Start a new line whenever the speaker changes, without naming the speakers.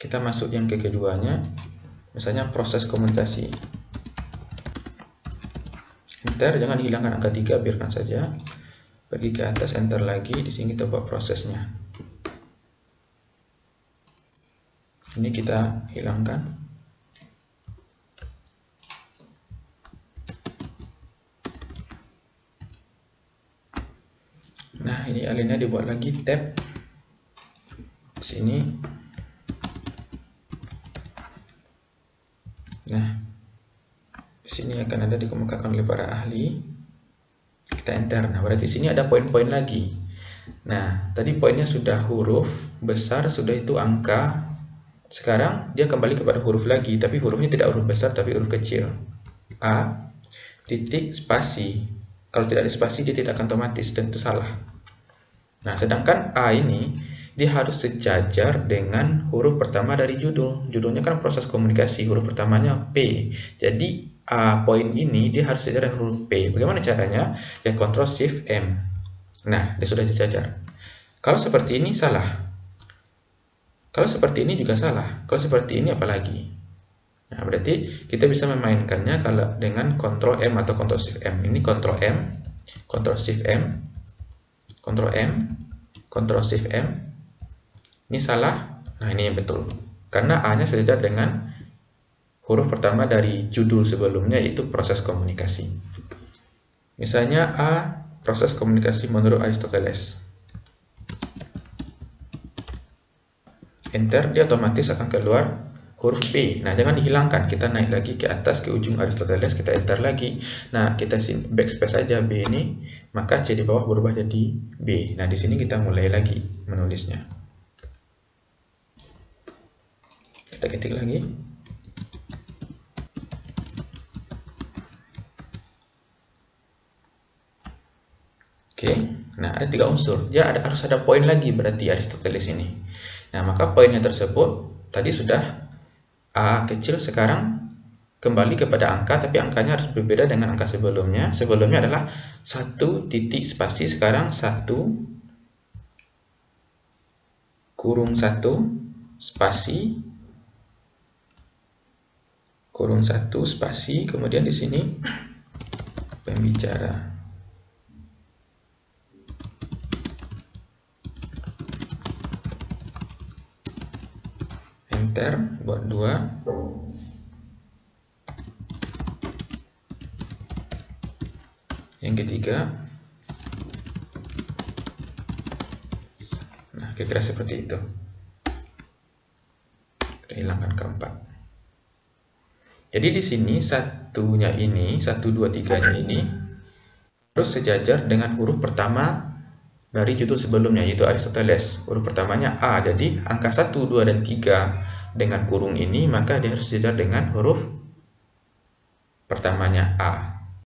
Kita masuk yang keduanya, misalnya proses komunikasi. Enter, jangan dihilangkan angka 3, biarkan saja. Pergi ke atas, enter lagi. Di sini kita buat prosesnya. Ini kita hilangkan. Nah, ini alinea dibuat lagi, tab sini. Nah, di sini akan ada dikemukakan oleh para ahli. Kita enter. Nah, berarti sini ada poin-poin lagi. Nah, tadi poinnya sudah huruf besar, sudah itu angka. Sekarang dia kembali kepada huruf lagi, tapi hurufnya tidak huruf besar, tapi huruf kecil. A, titik, spasi. Kalau tidak ada spasi, dia tidak akan otomatis, dan itu salah. Nah, sedangkan A ini, dia harus sejajar dengan huruf pertama dari judul. Judulnya kan proses komunikasi, huruf pertamanya P. Jadi, A poin ini, dia harus sejajar dengan huruf P. Bagaimana caranya? Ya, Ctrl Shift M. Nah, dia sudah sejajar. Kalau seperti ini, salah. Kalau seperti ini juga salah. Kalau seperti ini apalagi? Nah, berarti kita bisa memainkannya kalau dengan Ctrl M atau Ctrl Shift M. Ini Ctrl M, Ctrl Shift M, Ctrl M, Ctrl Shift M. Ini salah. Nah, ini yang betul. Karena A-nya sejajar dengan huruf pertama dari judul sebelumnya, yaitu proses komunikasi. Misalnya A, proses komunikasi menurut Aristoteles. Enter, dia otomatis akan keluar huruf B. Nah, jangan dihilangkan. Kita naik lagi ke atas, ke ujung Aristoteles, kita enter lagi. Nah, kita backspace saja B ini, maka C di bawah berubah jadi B. Nah, di sini kita mulai lagi menulisnya. Kita ketik lagi. Oke, nah ada 3 unsur. Ya, harus ada poin lagi berarti Aristoteles ini. Nah, maka poinnya tersebut tadi sudah A kecil, sekarang kembali kepada angka, tapi angkanya harus berbeda dengan angka sebelumnya. Sebelumnya adalah 1 titik spasi, sekarang 1 kurung 1 spasi kurung 1 spasi, kemudian di sini pembicara. Enter, buat 2. Yang ketiga. Nah, kira-kira seperti itu. Kita hilangkan keempat. Jadi di sini satunya ini, 1, 2, 3-nya ini harus sejajar dengan huruf pertama dari judul sebelumnya, yaitu Aristoteles. Huruf pertamanya A. Jadi angka 1, 2, dan 3 dengan kurung ini, maka dia harus sejajar dengan huruf pertamanya A.